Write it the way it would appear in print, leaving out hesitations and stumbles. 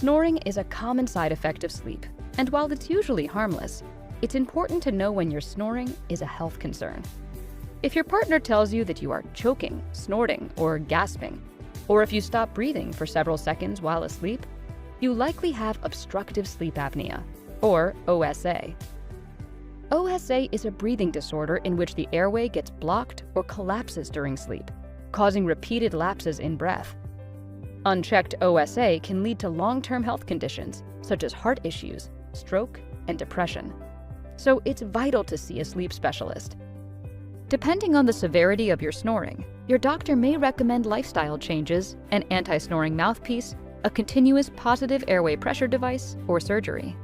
Snoring is a common side effect of sleep, and while it's usually harmless, it's important to know when your snoring is a health concern. If your partner tells you that you are choking, snorting, or gasping, or if you stop breathing for several seconds while asleep, you likely have obstructive sleep apnea, or OSA. OSA is a breathing disorder in which the airway gets blocked or collapses during sleep, causing repeated lapses in breath. Unchecked OSA can lead to long-term health conditions such as heart issues, stroke, and depression. So it's vital to see a sleep specialist. Depending on the severity of your snoring, your doctor may recommend lifestyle changes, an anti-snoring mouthpiece, a continuous positive airway pressure device, or surgery.